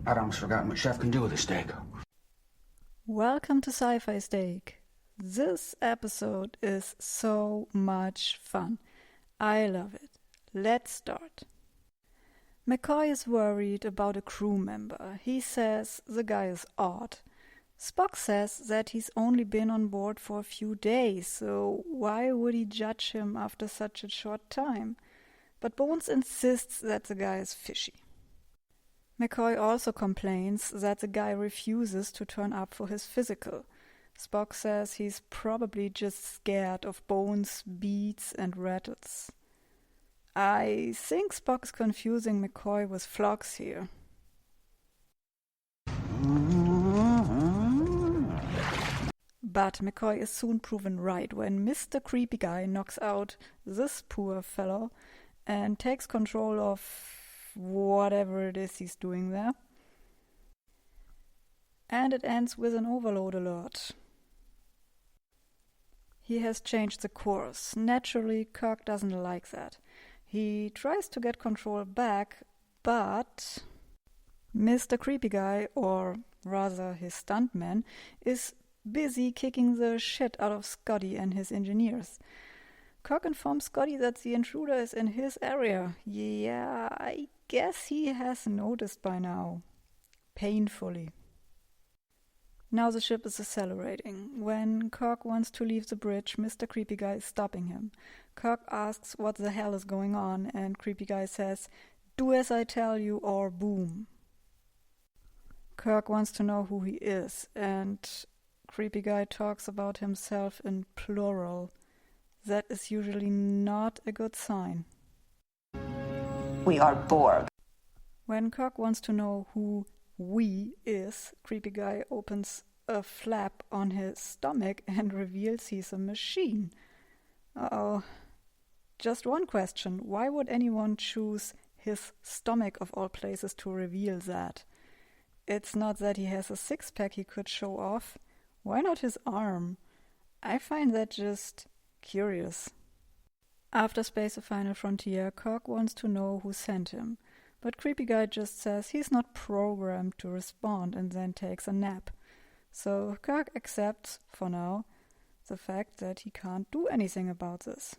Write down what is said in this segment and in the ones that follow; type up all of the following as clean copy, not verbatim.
I'd almost forgotten what Chef can do with a steak. Welcome to Sci-Fi Steak. This episode is so much fun. I love it. Let's start. McCoy is worried about a crew member. He says the guy is odd. Spock says that he's only been on board for a few days, so why would he judge him after such a short time? But Bones insists that the guy is fishy. McCoy also complains that the guy refuses to turn up for his physical. Spock says he's probably just scared of Bones, beats, and rattles. I think Spock's confusing McCoy with Phlox here. But McCoy is soon proven right when Mr. Creepy Guy knocks out this poor fellow and takes control of whatever it is he's doing there. And it ends with an overload alert. He has changed the course. Naturally, Kirk doesn't like that. He tries to get control back, but Mr. Creepy Guy, or rather his stuntman, is busy kicking the shit out of Scotty and his engineers. Kirk informs Scotty that the intruder is in his area. Yeah, I guess he has noticed by now. Painfully. Now the ship is accelerating. When Kirk wants to leave the bridge, Mr. Creepy Guy is stopping him. Kirk asks what the hell is going on, and Creepy Guy says, "Do as I tell you or boom." Kirk wants to know who he is, and Creepy Guy talks about himself in plural. That is usually not a good sign. We are Borg. When Kirk wants to know who we is, Creepy Guy opens a flap on his stomach and reveals he's a machine. Uh-oh. Just one question. Why would anyone choose his stomach of all places to reveal that? It's not that he has a six-pack he could show off. Why not his arm? I find that just curious. After Space: The Final Frontier, Kirk wants to know who sent him. But Creepy Guy just says he's not programmed to respond and then takes a nap. So Kirk accepts, for now, the fact that he can't do anything about this.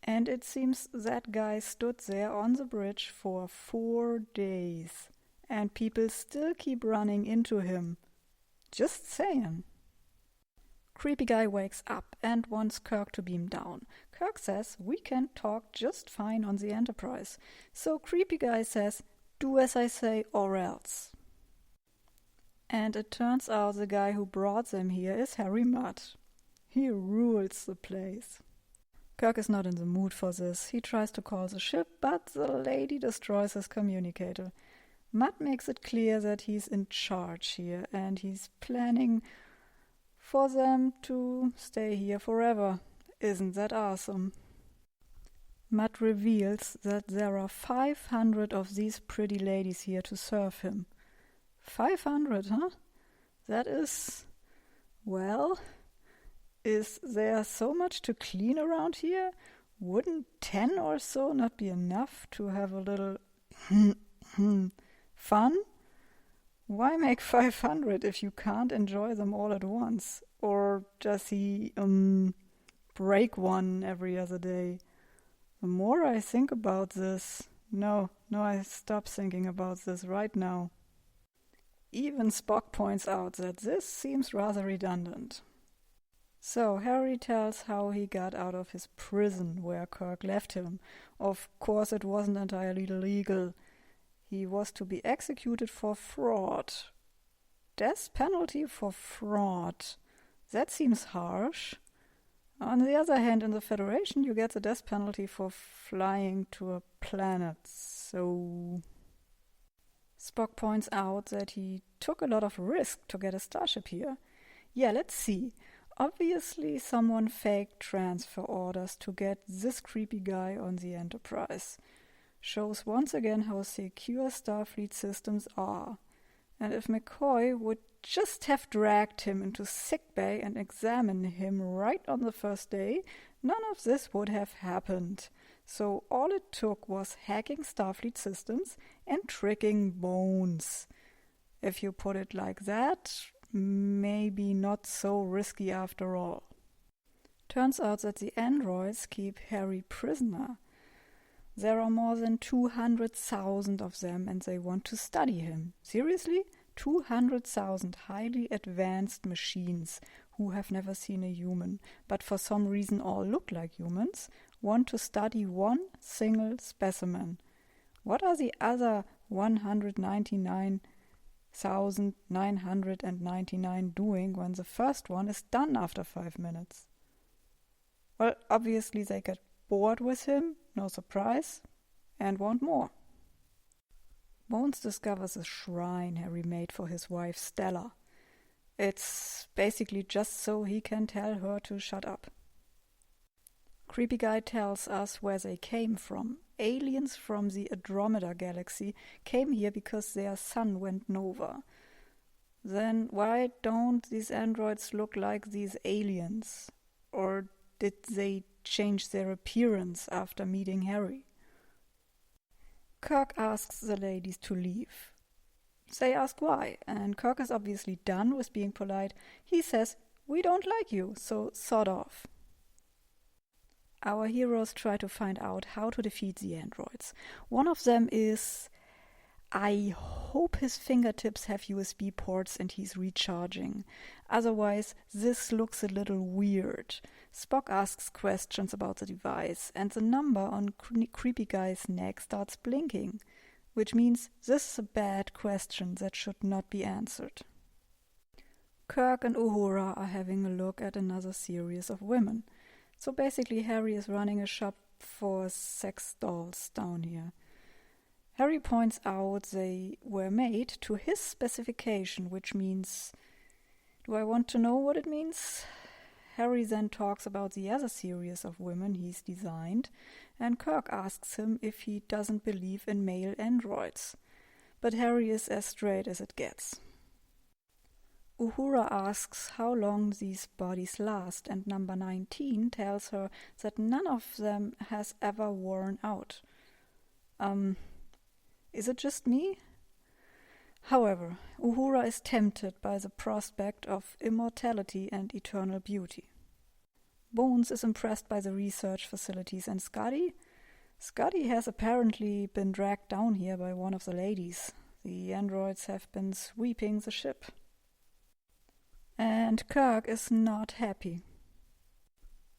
And it seems that guy stood there on the bridge for 4 days. And people still keep running into him. Just saying. Creepy Guy wakes up and wants Kirk to beam down. Kirk says we can talk just fine on the Enterprise. So Creepy Guy says, "Do as I say or else." And it turns out the guy who brought them here is Harry Mudd. He rules the place. Kirk is not in the mood for this. He tries to call the ship, but the lady destroys his communicator. Mudd makes it clear that he's in charge here and he's planning for them to stay here forever. Isn't that awesome? Mudd reveals that there are 500 of these pretty ladies here to serve him. 500, huh? That is... well... is there so much to clean around here? Wouldn't 10 or so not be enough to have a little... fun? Why make 500 if you can't enjoy them all at once? Or does he, break one every other day? The more I think about this... No, I stop thinking about this right now. Even Spock points out that this seems rather redundant. So Harry tells how he got out of his prison where Kirk left him. Of course it wasn't entirely legal. He was to be executed for fraud. Death penalty for fraud. That seems harsh. On the other hand, in the Federation you get the death penalty for flying to a planet, so... Spock points out that he took a lot of risk to get a starship here. Yeah, let's see. Obviously someone faked transfer orders to get this creepy guy on the Enterprise. Shows once again how secure Starfleet systems are. And if McCoy would just have dragged him into sickbay and examined him right on the first day, none of this would have happened. So all it took was hacking Starfleet systems and tricking Bones. If you put it like that, maybe not so risky after all. Turns out that the androids keep Harry prisoner. There are more than 200,000 of them and they want to study him. Seriously? 200,000 highly advanced machines who have never seen a human, but for some reason all look like humans, want to study one single specimen. What are the other 199,999 doing when the first one is done after 5 minutes? Well, obviously they get bored with him, no surprise, and want more. Bones discovers a shrine Harry made for his wife Stella. It's basically just so he can tell her to shut up. Creepy Guy tells us where they came from. Aliens from the Andromeda galaxy came here because their sun went nova. Then why don't these androids look like these aliens? Or did they change their appearance after meeting Harry? Kirk asks the ladies to leave. They ask why, and Kirk is obviously done with being polite. He says, "We don't like you, so sod off." Our heroes try to find out how to defeat the androids. One of them is, I hope his fingertips have USB ports and he's recharging. Otherwise, this looks a little weird. Spock asks questions about the device, and the number on Creepy Guy's neck starts blinking, which means this is a bad question that should not be answered. Kirk and Uhura are having a look at another series of women. So basically Harry is running a shop for sex dolls down here. Harry points out they were made to his specification, which means... Do I want to know what it means? Harry then talks about the other series of women he's designed, and Kirk asks him if he doesn't believe in male androids. But Harry is as straight as it gets. Uhura asks how long these bodies last, and number 19 tells her that none of them has ever worn out. Is it just me? However, Uhura is tempted by the prospect of immortality and eternal beauty. Bones is impressed by the research facilities, and Scotty has apparently been dragged down here by one of the ladies. The androids have been sweeping the ship. And Kirk is not happy.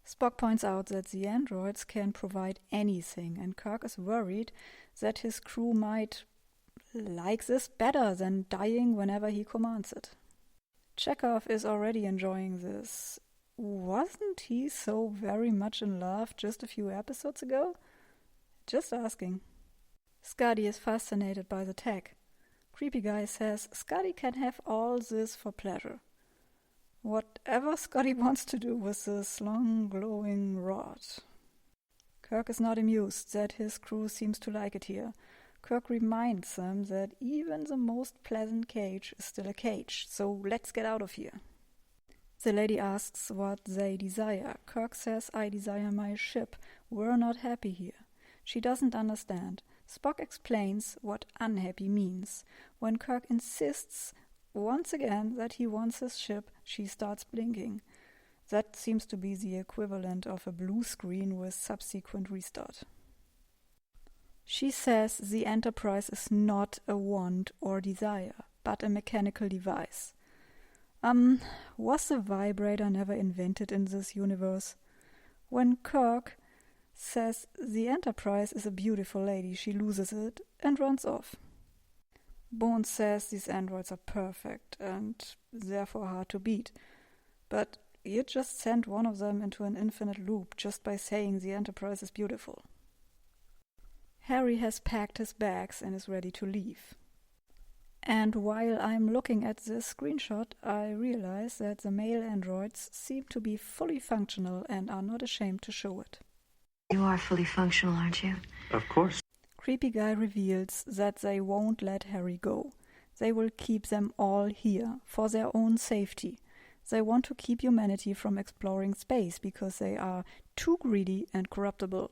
Spock points out that the androids can provide anything, and Kirk is worried that his crew might like this better than dying whenever he commands it. Chekhov is already enjoying this. Wasn't he so very much in love just a few episodes ago? Just asking. Scotty is fascinated by the tech. Creepy Guy says Scotty can have all this for pleasure. Whatever Scotty wants to do with this long glowing rod. Kirk is not amused that his crew seems to like it here. Kirk reminds them that even the most pleasant cage is still a cage, so let's get out of here. The lady asks what they desire. Kirk says, I desire my ship. We're not happy here. She doesn't understand. Spock explains what unhappy means. When Kirk insists once again that he wants his ship, she starts blinking. That seems to be the equivalent of a blue screen with subsequent restart. She says the Enterprise is not a want or desire, but a mechanical device. Was the vibrator never invented in this universe? When Kirk says the Enterprise is a beautiful lady, she loses it and runs off. Bones says these androids are perfect and therefore hard to beat. But you just sent one of them into an infinite loop just by saying the Enterprise is beautiful. Harry has packed his bags and is ready to leave. And while I'm looking at this screenshot, I realize that the male androids seem to be fully functional and are not ashamed to show it. You are fully functional, aren't you? Of course. Creepy Guy reveals that they won't let Harry go. They will keep them all here, for their own safety. They want to keep humanity from exploring space because they are too greedy and corruptible.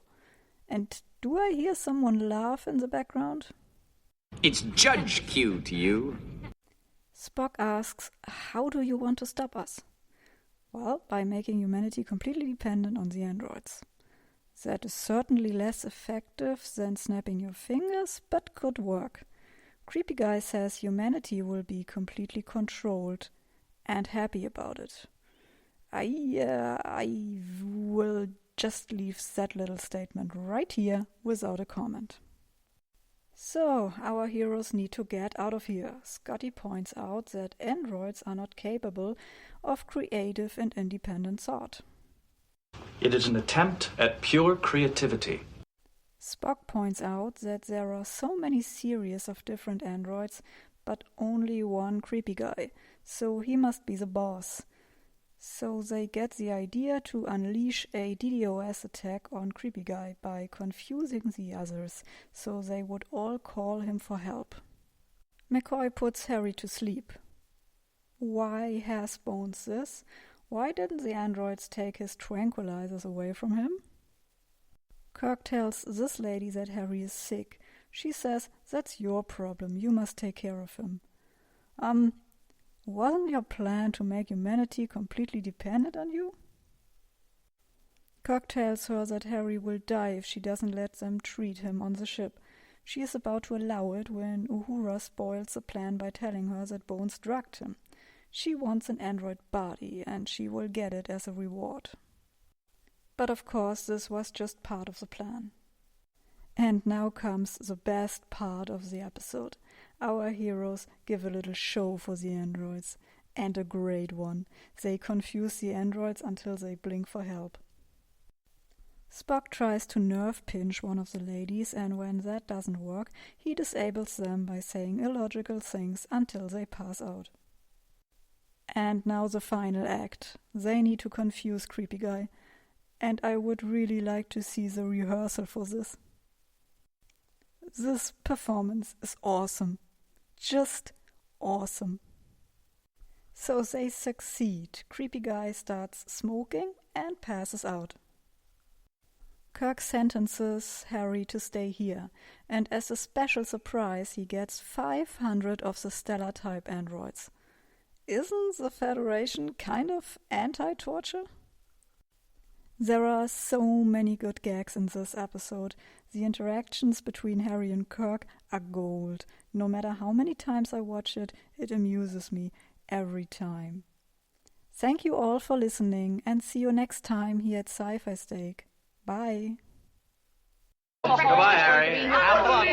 And do I hear someone laugh in the background? It's Judge Q to you. Spock asks, how do you want to stop us? Well, by making humanity completely dependent on the androids. That is certainly less effective than snapping your fingers, but could work. Creepy Guy says humanity will be completely controlled and happy about it. I will just leave that little statement right here without a comment. So, our heroes need to get out of here. Scotty points out that androids are not capable of creative and independent thought. It is an attempt at pure creativity. Spock points out that there are so many series of different androids, but only one creepy guy, so he must be the boss. So they get the idea to unleash a DDoS attack on Creepy Guy by confusing the others, so they would all call him for help. McCoy puts Harry to sleep. Why has Bones this? Why didn't the androids take his tranquilizers away from him? Kirk tells this lady that Harry is sick. She says, that's your problem, you must take care of him. Wasn't your plan to make humanity completely dependent on you? Kirk tells her that Harry will die if she doesn't let them treat him on the ship. She is about to allow it when Uhura spoils the plan by telling her that Bones drugged him. She wants an android body, and she will get it as a reward. But of course, this was just part of the plan. And now comes the best part of the episode. Our heroes give a little show for the androids, and a great one. They confuse the androids until they blink for help. Spock tries to nerve pinch one of the ladies, and when that doesn't work, he disables them by saying illogical things until they pass out. And now the final act. They need to confuse Creepy Guy, and I would really like to see the rehearsal for this. This performance is awesome. Just awesome. So they succeed. Creepy Guy starts smoking and passes out. Kirk sentences Harry to stay here, and as a special surprise he gets 500 of the Stellar-type androids. Isn't the Federation kind of anti-torture? There are so many good gags in this episode. The interactions between Harry and Kirk are gold. No matter how many times I watch it, it amuses me every time. Thank you all for listening, and see you next time here at Sci-Fi Steak. Bye. Goodbye, Harry. Have fun.